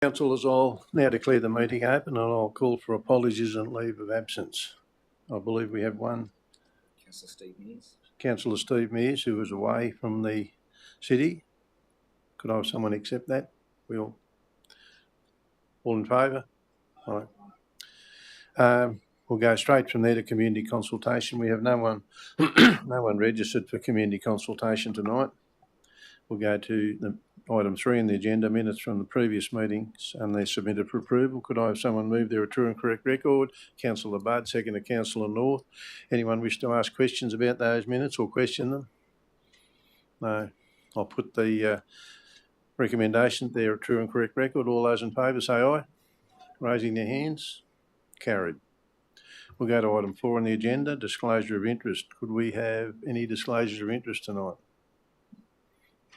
Councillors, I'll now declare the meeting open and I'll call for apologies and leave of absence. I believe we have one. Councillor Steve Mears. Councillor Steve Mears, who was away from the city. Could I have someone accept that? We all in favour? All right. We'll go straight from there to community consultation. We have no one registered for community consultation tonight. We'll go to item 3 in the agenda, minutes from the previous meetings, and they're submitted for approval. Could I have someone move their true and correct record? Councillor Budd, second to Councillor North. Anyone wish to ask questions about those minutes or question them? No. I'll put the recommendation there, true and correct record. All those in favour say aye. Raising their hands. Carried. We'll go to item 4 on the agenda, disclosure of interest. Could we have any disclosures of interest tonight?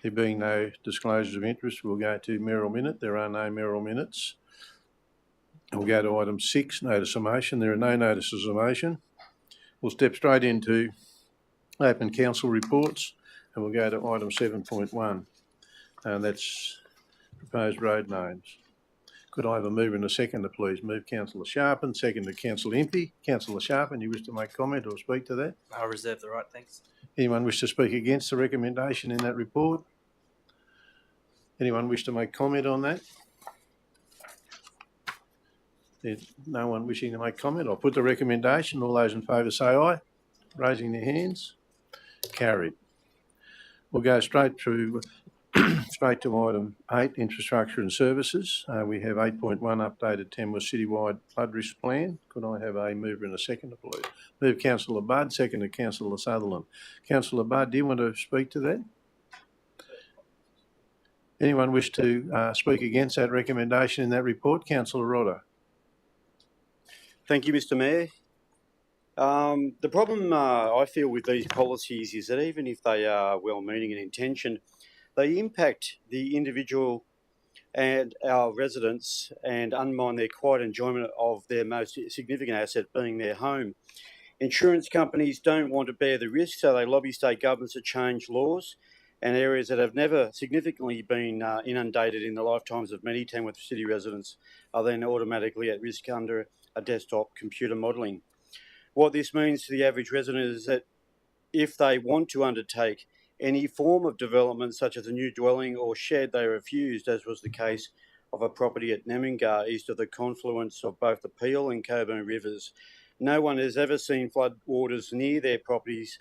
There being no disclosures of interest, we'll go to Merrill Minute. There are no Merrill Minutes. We'll go to item 6, notice of motion. There are no notices of motion. We'll step straight into open council reports and we'll go to item 7.1. And that's proposed road names. Could I have a mover and a seconder, please? Move Councillor Sharpen, second to Councillor Impey. Councillor Sharpen, you wish to make comment or speak to that? I reserve the right, thanks. Anyone wish to speak against the recommendation in that report? Anyone wish to make comment on that? There's no one wishing to make comment. I'll put the recommendation. All those in favour say aye. Raising their hands. Carried. We'll go straight to item 8, infrastructure and services. We have 8.1, updated Tamworth citywide flood risk plan. Could I have a mover and a seconder, please? Move Councillor Budd, second to Councillor Sutherland. Councillor Budd, do you want to speak to that? Anyone wish to speak against that recommendation in that report? Councillor Rodder. Thank you, Mr Mayor. The problem I feel with these policies is that even if they are well-meaning in intention, they impact the individual and our residents and undermine their quiet enjoyment of their most significant asset being their home. Insurance companies don't want to bear the risk, so they lobby state governments to change laws, and areas that have never significantly been inundated in the lifetimes of many Tamworth City residents are then automatically at risk under a desktop computer modelling. What this means to the average resident is that if they want to undertake any form of development, such as a new dwelling or shed, they are refused, as was the case of a property at Nemingar, east of the confluence of both the Peel and Coburn rivers. No one has ever seen flood waters near their properties,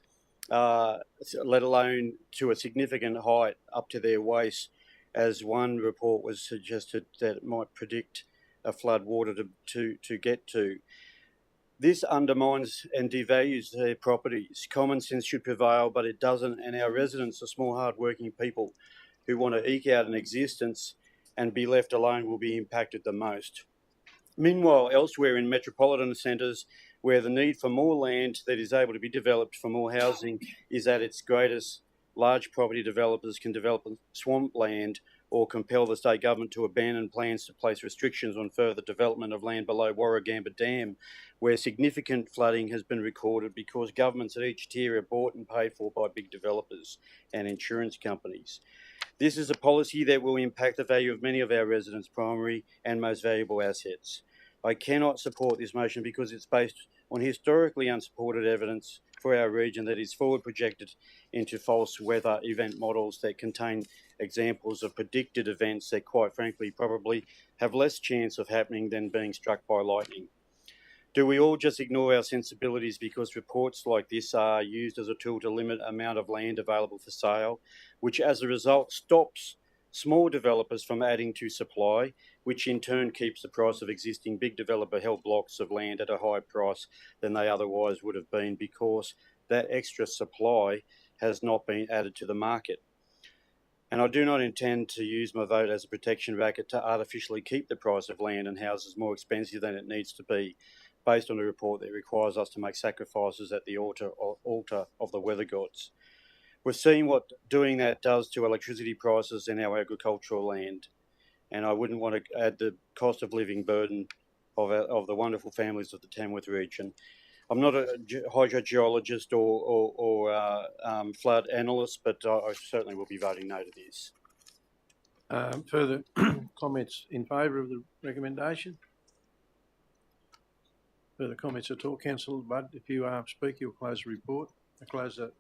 let alone to a significant height up to their waist, as one report was suggested that it might predict a flood water to get to. This undermines and devalues their properties. Common sense should prevail, but it doesn't, and our residents are small, hard-working people who want to eke out an existence and be left alone will be impacted the most. Meanwhile, elsewhere in metropolitan centres, where the need for more land that is able to be developed for more housing is at its greatest, large property developers can develop swampland or compel the state government to abandon plans to place restrictions on further development of land below Warragamba Dam, where significant flooding has been recorded because governments at each tier are bought and paid for by big developers and insurance companies. This is a policy that will impact the value of many of our residents' primary and most valuable assets. I cannot support this motion because it's based on historically unsupported evidence for our region that is forward projected into false weather event models that contain examples of predicted events that, quite frankly, probably have less chance of happening than being struck by lightning. Do we all just ignore our sensibilities because reports like this are used as a tool to limit the amount of land available for sale, which as a result stops small developers from adding to supply, which in turn keeps the price of existing big developer held blocks of land at a higher price than they otherwise would have been because that extra supply has not been added to the market? And I do not intend to use my vote as a protection racket to artificially keep the price of land and houses more expensive than it needs to be, based on a report that requires us to make sacrifices at the altar of the weather gods. We've seen what doing that does to electricity prices in our agricultural land, and I wouldn't want to add the cost of living burden of the wonderful families of the Tamworth region. I'm not a hydrogeologist or flood analyst, but I certainly will be voting no to this. Further comments in favour of the recommendation? Further comments at all? Councillor Budd, if you speak, you'll close the report. Close that.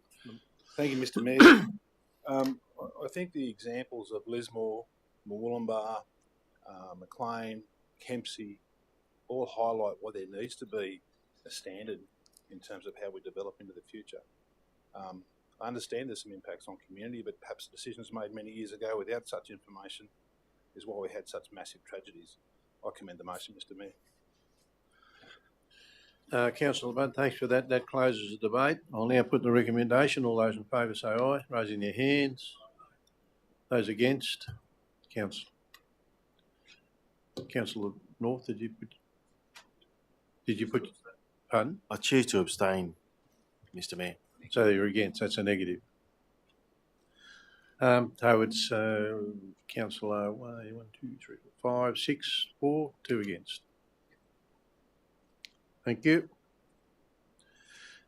Thank you, Mr. Mayor. I think the examples of Lismore, Murwillumbah, Maclean, Kempsey all highlight what there needs to be a standard in terms of how we develop into the future. I understand there's some impacts on community, but perhaps decisions made many years ago without such information is why we had such massive tragedies. I commend the motion, Mr. Mayor. Councillor Budd, thanks for that. That closes the debate. I'll now put the recommendation. All those in favour say aye, raising their hands. Those against? Councillor North, did you put, pardon? I choose to abstain, Mr. Mayor. So you're against, that's a negative. So it's Councillor 1, 2, 3, 4, 5, 6, 4, 2 against. Thank you.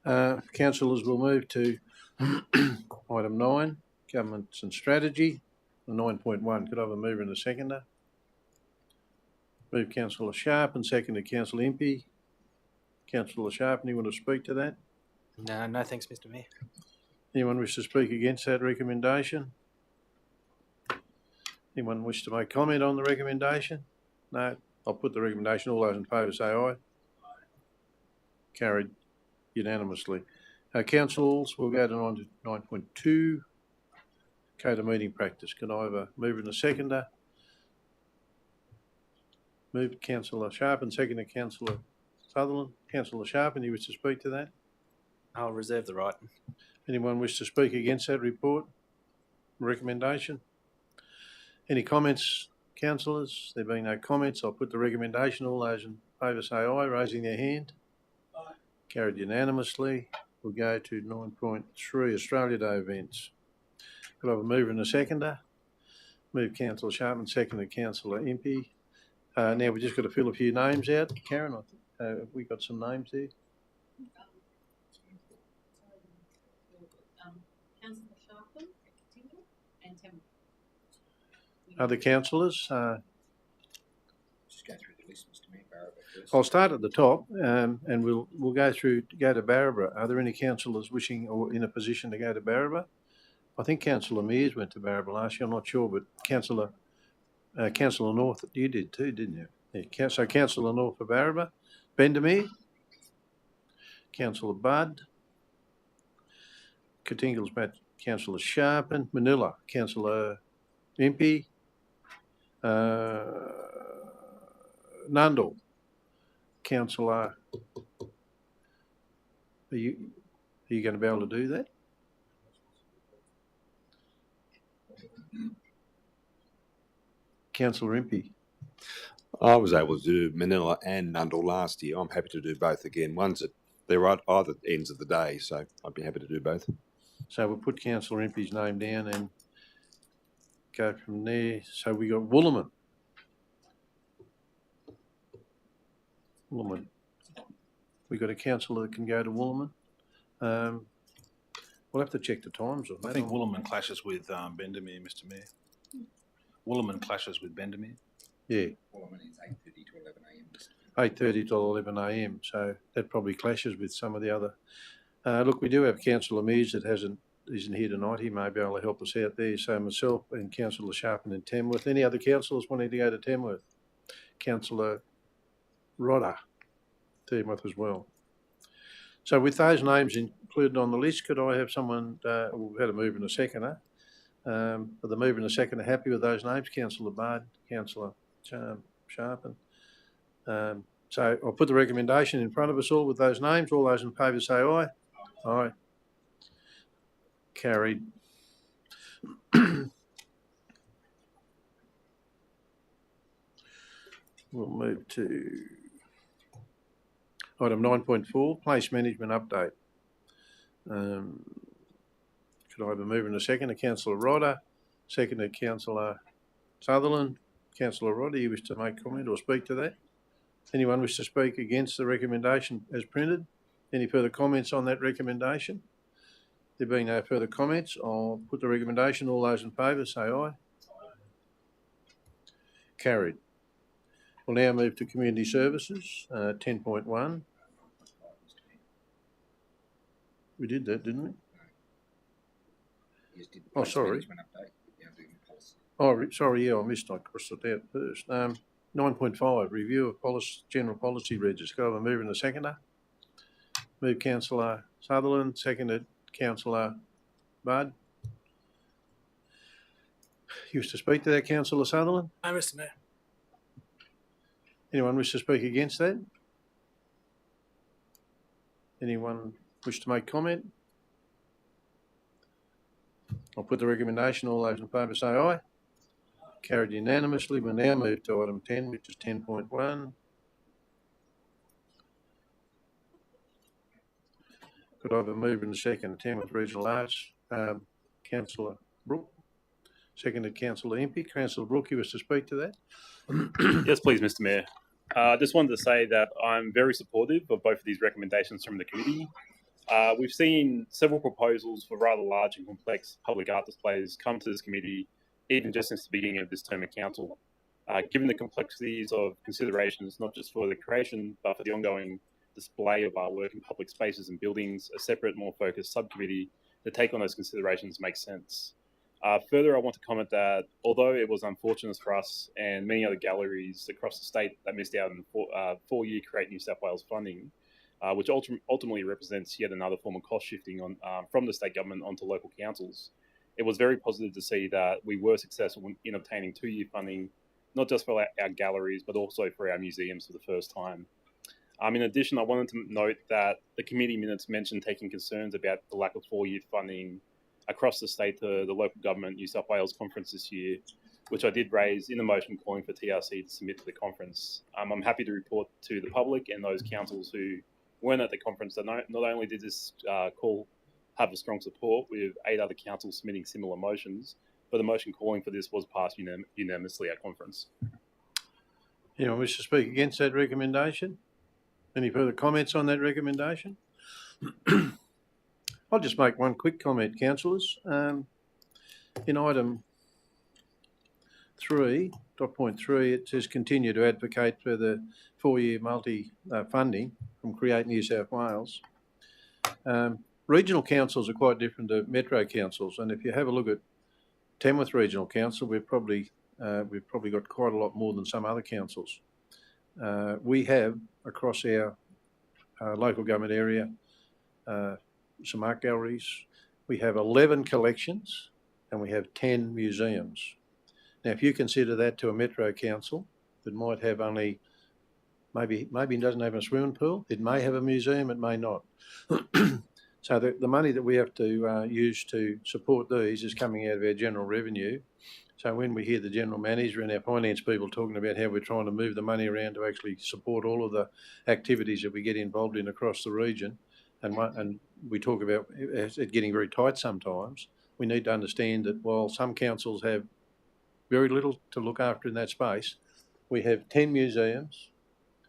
Councillors, we'll move to item 9, Governance and Strategy, 9.1. Could I have a mover and a seconder? Move Councillor Sharp and seconded Councillor Impey. Councillor Sharp, anyone to speak to that? No, thanks, Mr. Mayor. Anyone wish to speak against that recommendation? Anyone wish to make comment on the recommendation? No. I'll put the recommendation. All those in favour say aye. Carried unanimously. Councillors, we'll go to 9.2, Code of Meeting Practice. Can I have a mover and a seconder? Moved Councillor Sharp and seconded Councillor Sutherland. Councillor Sharp, any wish to speak to that? I'll reserve the right. Anyone wish to speak against that report? Recommendation? Any comments, councillors? There being no comments, I'll put the recommendation. All those in favour say aye, raising their hand. Aye. Carried unanimously. We'll go to 9.3, Australia Day events. Could I have a mover and a seconder? Move Councillor Sharp and seconded Councillor Impey. Now we've just got to fill a few names out. Karen, have we got some names there? Councillor Sharpen, and Tim. Other councillors? Just go through the list, Mr. Mayor. Barabba first. I'll start at the top, and we'll go to Barabra. Are there any councillors wishing or in a position to go to Barabra? I think Councillor Mears went to Barabra last year. I'm not sure, but Councillor North, you did too, didn't you? Yeah. So Councillor North for Barabra, Bendemeer, Councillor Budd, Katingles met Councillor Sharpen, Manila, Councillor Impey, Nundle, Councillor. Are you going to be able to do that? Councillor Impey. I was able to do Manila and Nundle last year. I'm happy to do both again. One's at they're right either ends of the day, so I'd be happy to do both. So we'll put Councillor Impey's name down and go from there. So we got Wooloman. We got a councillor that can go to Wooloman. We'll have to check the times of that. I think Wooloman clashes with Bendemeer, Mr. Mayor. Wooloman clashes with Bendemeer. Yeah. Wooloman is 8:30 to 11 a.m. Mr. Mayor. 8:30 to 11 a.m. So that probably clashes with some of the other. Look, we do have Councillor Mears that isn't here tonight. He may be able to help us out there. So myself and Councillor Sharpen and Tamworth. Any other councillors wanting to go to Tamworth? Councillor Rodder, Tamworth as well. So with those names included on the list, could I have someone, we've had a mover and a seconder. Are the mover and the seconder happy with those names? Councillor Bard, Councillor Sharpen. So I'll put the recommendation in front of us all with those names. All those in favour say aye. Aye. Carried. We'll move to item 9.4, place management update. Could I have a mover and a second? Councillor Rodder, seconded Councillor Sutherland. Councillor Rodder, you wish to make comment or speak to that? Anyone wish to speak against the recommendation as printed? Any further comments on that recommendation? There being no further comments, I'll put the recommendation. All those in favour say aye. Carried. We'll now move to community services, 10.1. We did that, didn't we? You just did the Oh, policy sorry. management update. Now doing the policy. Oh, sorry, yeah, I missed. I crossed it out first. 9.5, review of general policy register. Got a mover and a seconder. Move Councillor Sutherland, seconded Councillor Budd. You wish to speak to that, Councillor Sutherland? No, Mr. Mayor. Anyone wish to speak against that? Anyone wish to make comment? I'll put the recommendation. All those in favour say aye. Carried unanimously. We'll now move to item 10, which is 10.1. Could I have a mover and a second? Tamworth Regional Arts, Councillor Brook. Seconded Councillor Impey. Councillor Brook, you wish to speak to that? Yes, please, Mr. Mayor. I just wanted to say that I'm very supportive of both of these recommendations from the committee. We've seen several proposals for rather large and complex public art displays come to this committee, even just since the beginning of this term of council. Given the complexities of considerations, not just for the creation, but for the ongoing display of artwork in public spaces and buildings, a separate, more focused subcommittee to take on those considerations makes sense. Further, I want to comment that although it was unfortunate for us and many other galleries across the state that missed out on four-year Create New South Wales funding, which ultimately represents yet another form of cost shifting from the state government onto local councils, it was very positive to see that we were successful in obtaining 2-year funding, not just for our galleries, but also for our museums for the first time. In addition, I wanted to note that the committee minutes mentioned taking concerns about the lack of 4-year funding across the state to the local government New South Wales conference this year, which I did raise in the motion calling for TRC to submit to the conference. I'm happy to report to the public and those councils who weren't at the conference that not only did this call have a strong support with 8 other councils submitting similar motions, but the motion calling for this was passed unanimously at conference. Anyone wish to speak against that recommendation? Any further comments on that recommendation? I'll just make one quick comment, councillors. In item 3.3, it says continue to advocate for the 4-year funding from Create New South Wales. Regional councils are quite different to metro councils, and if you have a look at Tamworth Regional Council, we've probably got quite a lot more than some other councils. We have across our local government area some art galleries. We have 11 collections and we have 10 museums. Now, if you consider that to a metro council that might have only, maybe it doesn't have a swimming pool, it may have a museum, it may not. So the money that we have to use to support these is coming out of our general revenue. So when we hear the general manager and our finance people talking about how we're trying to move the money around to actually support all of the activities that we get involved in across the region, and we talk about it getting very tight sometimes, we need to understand that while some councils have very little to look after in that space, we have 10 museums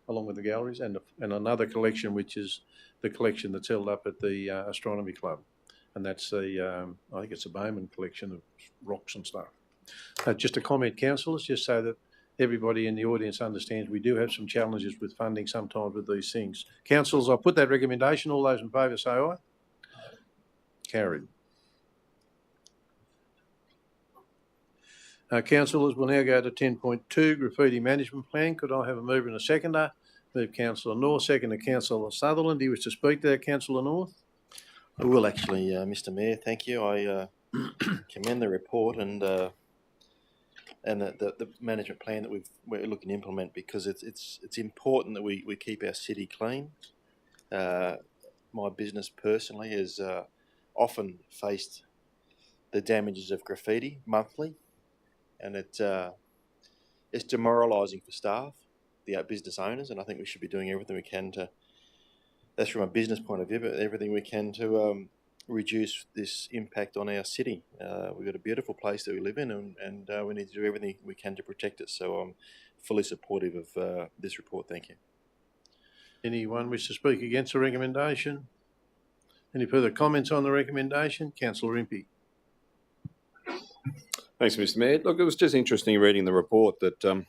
along with the galleries and another collection, which is the collection that's held up at the Astronomy Club. And that's the, I think it's a Bowman collection of rocks and stuff. Just a comment, councillors, just so that everybody in the audience understands we do have some challenges with funding sometimes with these things. Councillors, I'll put that recommendation. All those in favour say aye. Carried. Councillors, we'll now go to 10.2, Graffiti Management Plan. Could I have a mover and a seconder? Move Councillor North, second to Councillor Sutherland. Do you wish to speak there, Councillor North? I will actually, Mr. Mayor. Thank you. I commend the report and the management plan that we're looking to implement, because it's important that we keep our city clean. My business personally has often faced the damages of graffiti monthly, and it's demoralising for staff, the business owners, and I think we should be doing everything we can to, that's from a business point of view, but everything we can to reduce this impact on our city. We've got a beautiful place that we live in, and we need to do everything we can to protect it. So I'm fully supportive of this report. Thank you. Anyone wish to speak against the recommendation? Any further comments on the recommendation? Councillor Impey. Thanks, Mr. Mayor. Look, it was just interesting reading the report that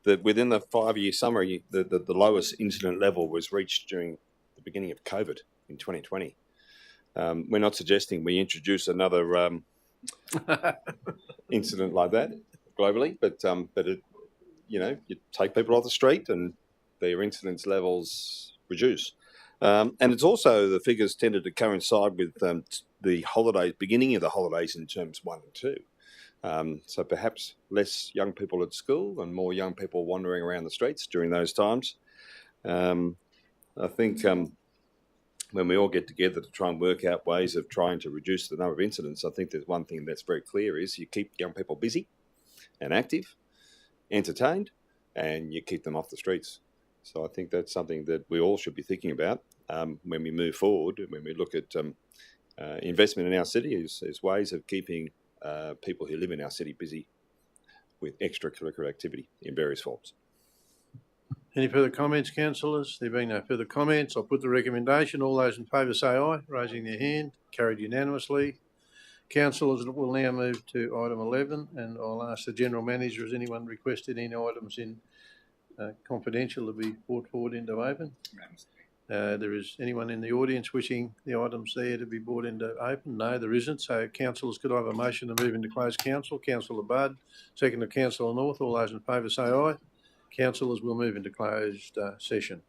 that within the 5-year summary, the lowest incident level was reached during the beginning of COVID in 2020. We're not suggesting we introduce another incident like that globally, but it, you take people off the street and their incidence levels reduce. And it's also, the figures tended to coincide with the holidays, beginning of the holidays in terms 1 and 2. So perhaps less young people at school and more young people wandering around the streets during those times. I think when we all get together to try and work out ways of trying to reduce the number of incidents, I think there's one thing that's very clear is you keep young people busy and active, entertained, and you keep them off the streets. So I think that's something that we all should be thinking about when we move forward, when we look at investment in our city as ways of keeping people who live in our city busy with extracurricular activity in various forms. Any further comments, councillors? There being no further comments, I'll put the recommendation. All those in favour say aye, raising their hand. Carried unanimously. Councillors, we'll now move to item 11, and I'll ask the General Manager, has anyone requested any items in confidential to be brought forward into open? No, Mr. Mayor. There is anyone in the audience wishing the items there to be brought into open? No, there isn't. So, councillors, could I have a motion to move into closed council? Councillor Budd, second to Councillor North. All those in favour say aye. Councillors, will move into closed session.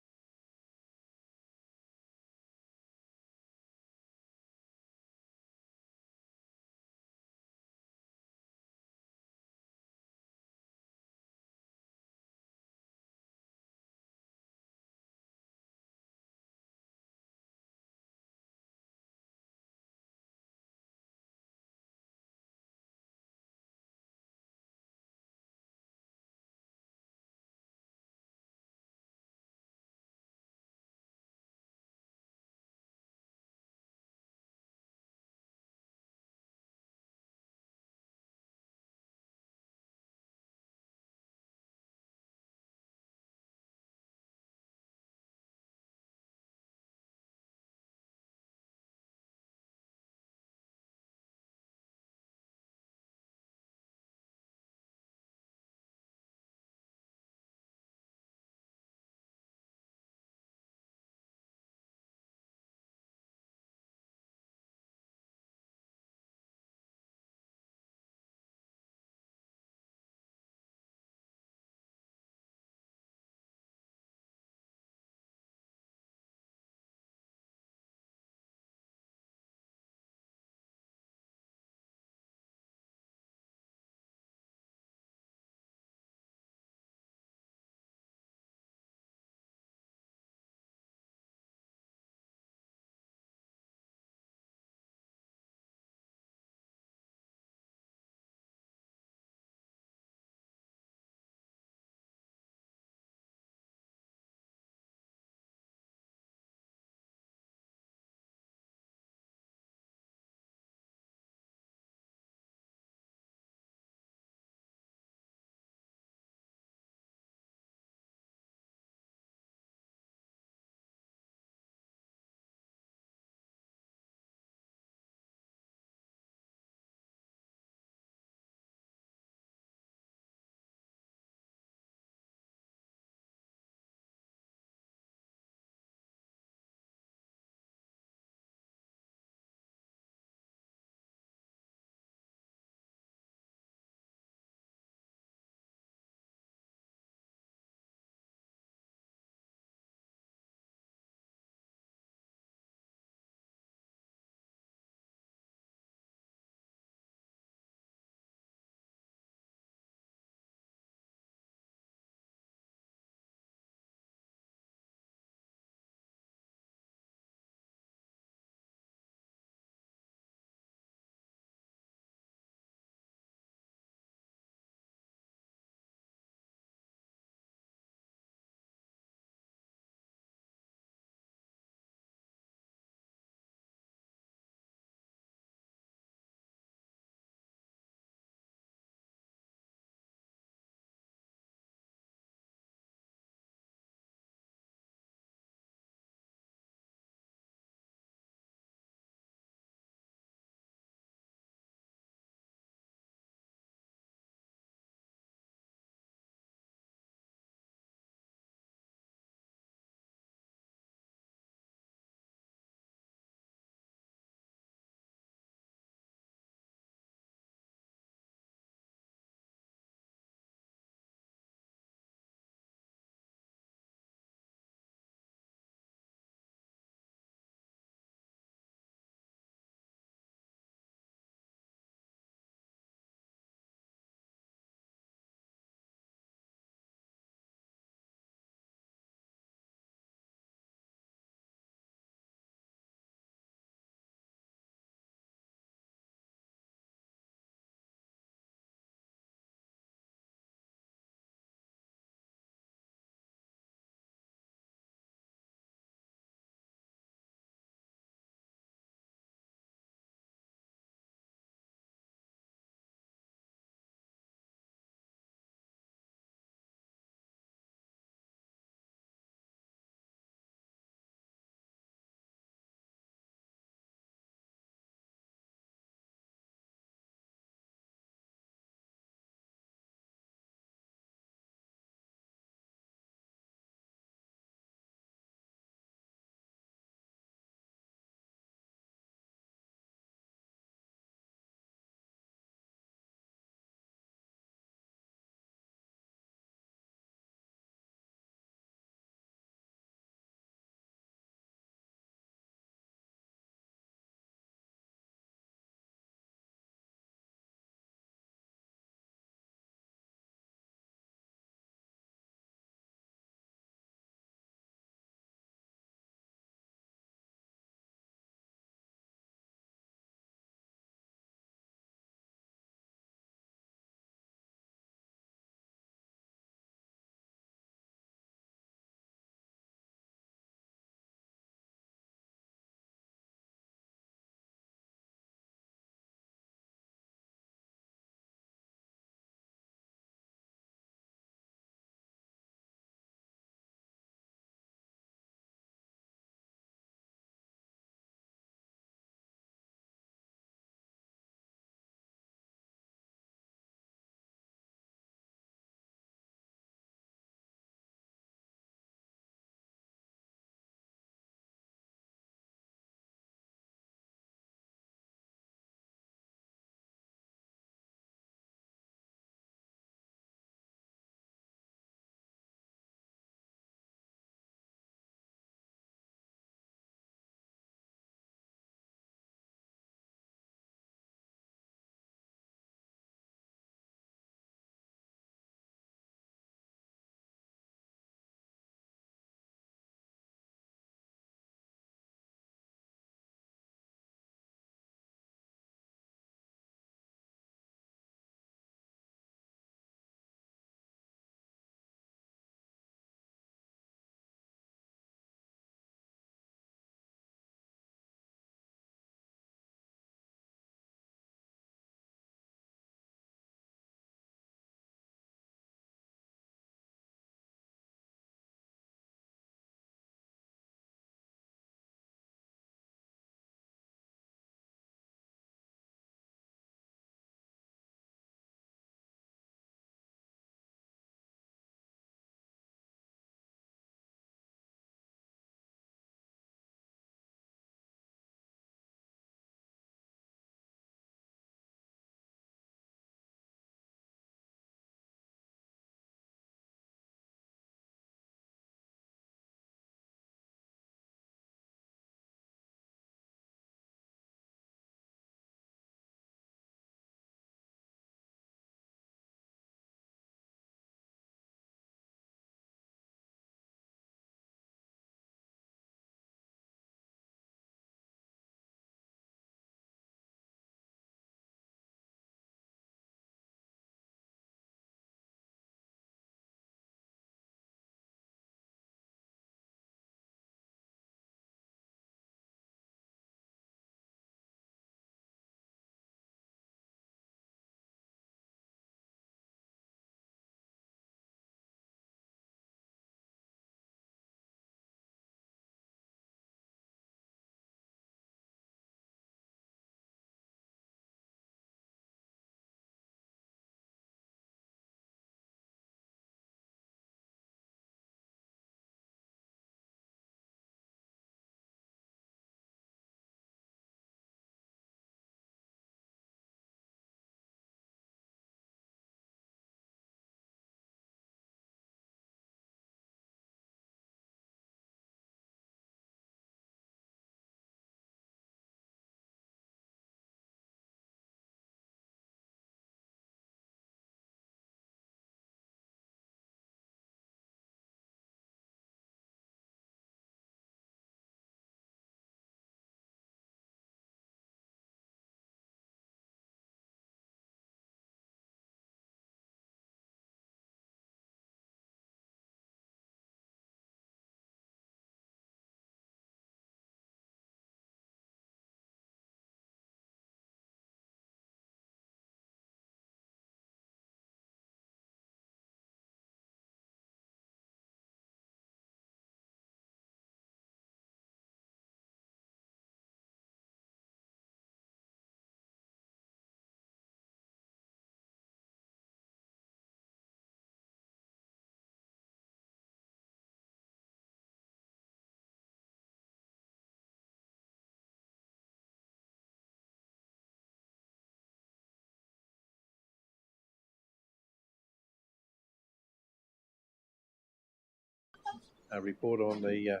report on the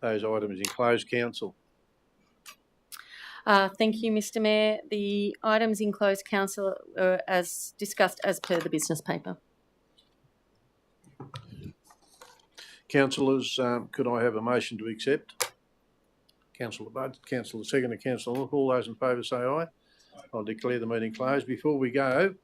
those items in closed council. Thank you, Mr Mayor. The items in closed council are as discussed as per the business paper. Councillors, could I have a motion to accept? Councillor Budd, Councillor second, Councillor North. All those in favour say aye. I'll declare the meeting closed. Before we go,